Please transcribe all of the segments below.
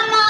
अम्मा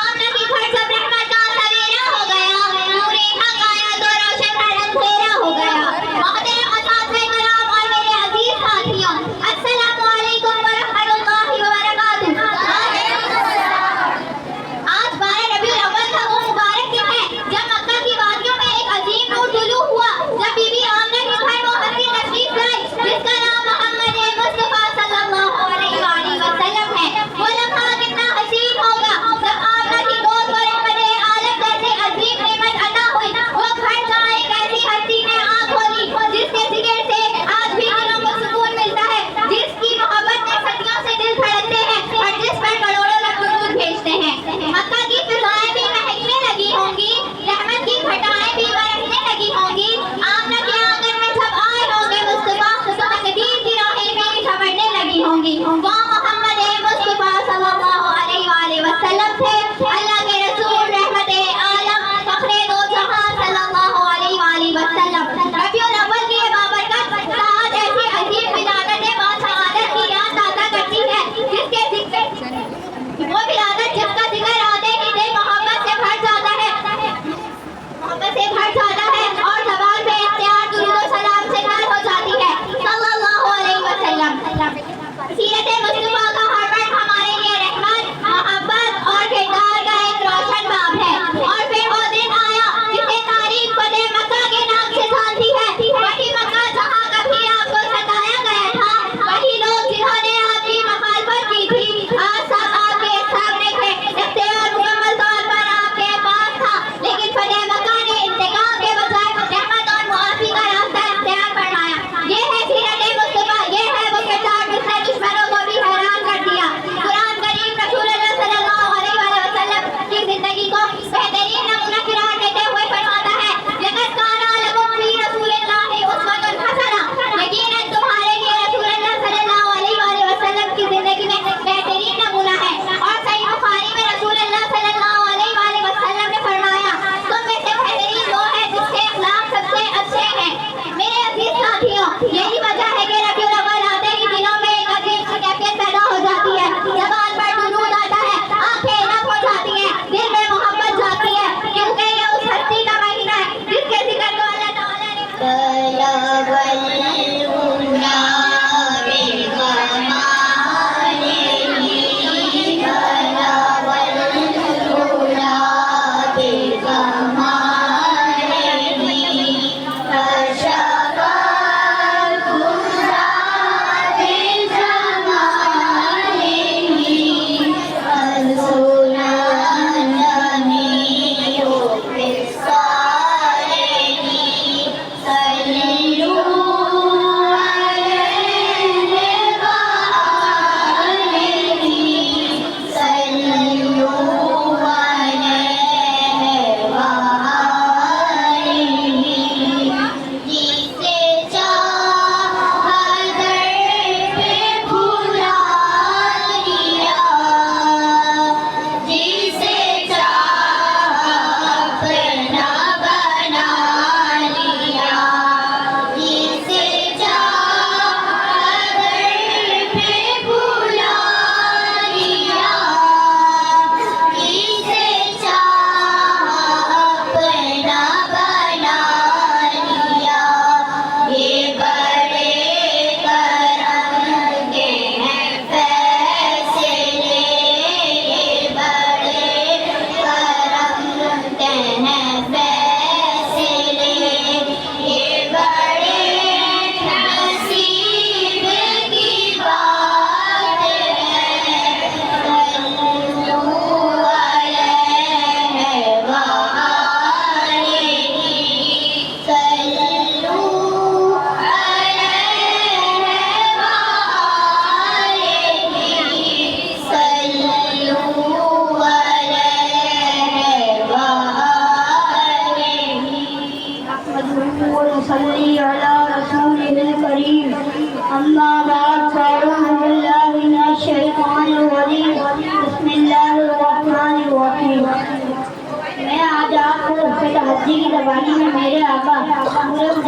आमना की घर सब रहमत का सवेरा हो गया, नूरे हक आया तो रोशन का अंधेरा हो गया। मोहतरम असातिज़े किराम और मेरे अजीज साथियों, अस्सलामु अलैकुम व रहमतुल्लाहि व बरकातुहू। आज 12 रबीउल अव्वल का वो मुबारक दिन है जब मक्का की वादियों में एक अजीम नूर तुलू हुआ, जब बीबी आमना के घर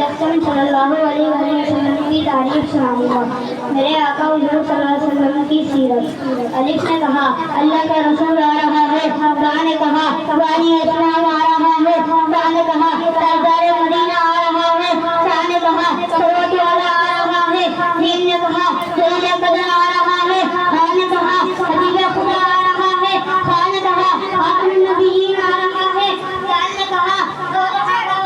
अकरम सल्लल्लाहु अलैहि वसल्लम की तारीफ सुनाऊंगा। मेरे आका हुज़ूर सल्लल्लाहु अलैहि वसल्लम की सीरत। अलिफ ने कहा अल्लाह का रसूल आ रहा है। बा ने कहा वाली इस्लाम आ रहा है। ता ने कहा ताजदार मदीना आ रहा है। सा ने कहा सरोत वाला आ रहा है। जीम ने कहा जलील कदर आ रहा है। हा ने कहा हबीब खुदा आ रहा है। खा ने कहा खातमुन नबिय्यीन आ रहा है। दाल ने कहा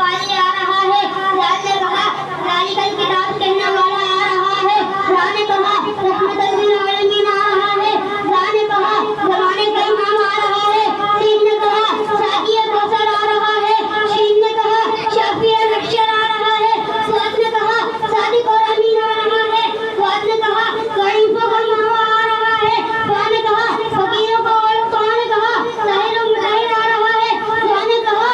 वाली आ रहा है। लाल ने कहा जालिकल किताब कहने वाला आ रहा है। रा ने कहा रहमतल लिल आलमीन आ रहा है। रा ने कहा ज़माने का इमाम आ रहा है। सीन ने कहा साकी कौसर आ रहा है। शीन ने कहा शाफी महशर आ रहा है। साद ने कहा सादिक और अमीन आ रहा है। वाद ने कहा गरीब और मावा आ रहा है। वा ने कहा फकीरों को और ता ने कहा ताहिर और मुताहिर आ रहा है। वा ने कहा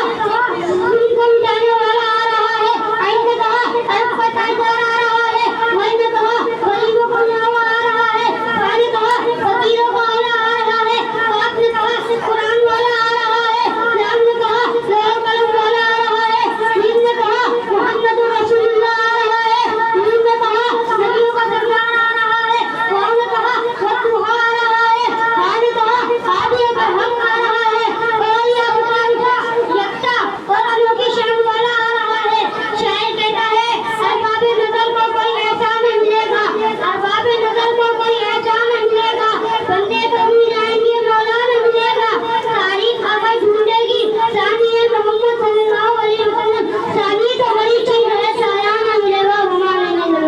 उनको मिटाने वाला आ रहा है। आइन ने कहा अरब का ताजदार आ रहा है। वाई ने कहा गरीबों को मावा आ रहा है। वा ने कहा फकीरों को आला आ रहा है। वाद ने कहा कुरान वाला आ रहा है। लाम ने कहा लोह कलम वाला आ रहा है। मीम ने कहा मुहम्मदुर रसूलुल्लाह आ रहा है। नून ने कहा नबियों का सरदार आ रहा है। वाव ने कहा वत्तुहा आ रहा है। हा ने कहा आदि बरहक आ रहा है। और या मुतालिफा यक्ता और अनोखी शान वाला आ रहा है। शायर कहता है अरबाबे नज़र को कोई ऐसा न मिलेगा। अरबाबे नज़र को कोई ऐसा न मिलेगा। बंदे कभी जाएंगे मौला न मिलेगा। तारीख अगर ढूंढेगी सानिए मोहम्मद सल्लल्लाहु अलैहि वसल्लम। सानी तो बड़ी चीज है साया न मिलेगा हमारे नजर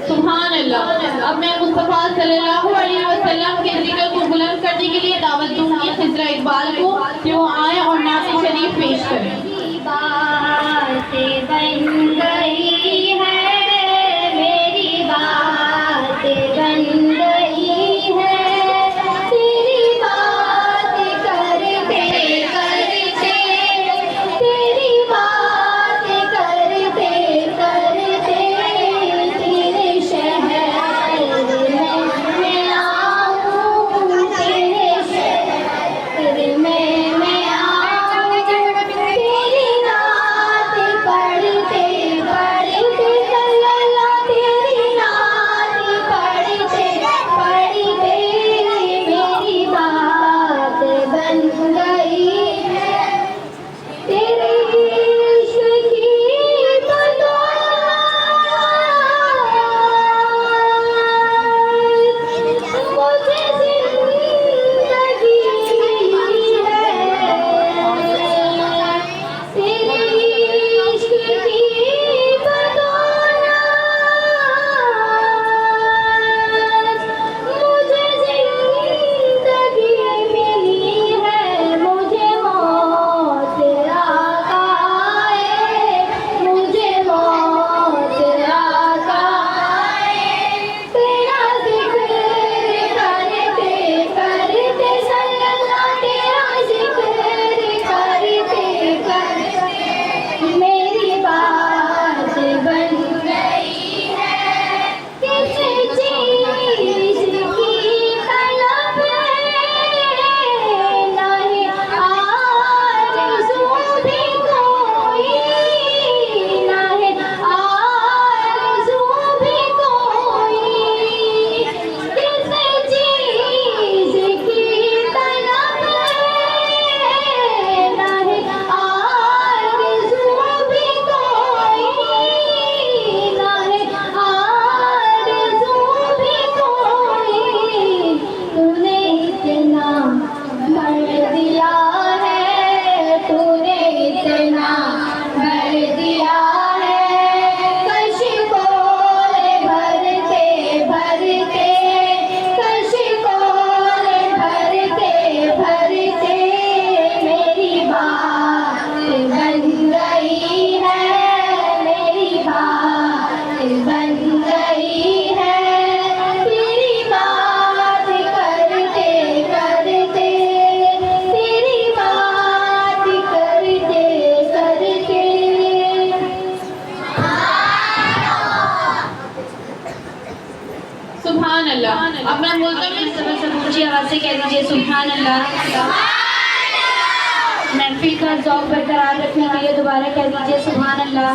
सुभान अल्लाह। अब मैं मुस्तफ़ा सल्लल्लाहु अलैहि वसल्लम के जिक्र को बुलंद करने के लिए दावत दूंगी खिजरा इकबाल को कि वो आए और नात शरीफ पेश करें। बात बन गई है मेरी बात बन गई है। तेरी बात करते करते तेरी बात करते करते तेरे शहर में आऊं। तेरे शहर में आऊं। तेरी नात पढ़ते पढ़ते सुभान अल्लाह। अब मैं मुल्तमिस सब ऊंची आवाज से कह दीजिए सुभान अल्लाह। महफिल का ज़ौक़ बरकरार रखने के लिए दोबारा कह दीजिए सुभान अल्लाह।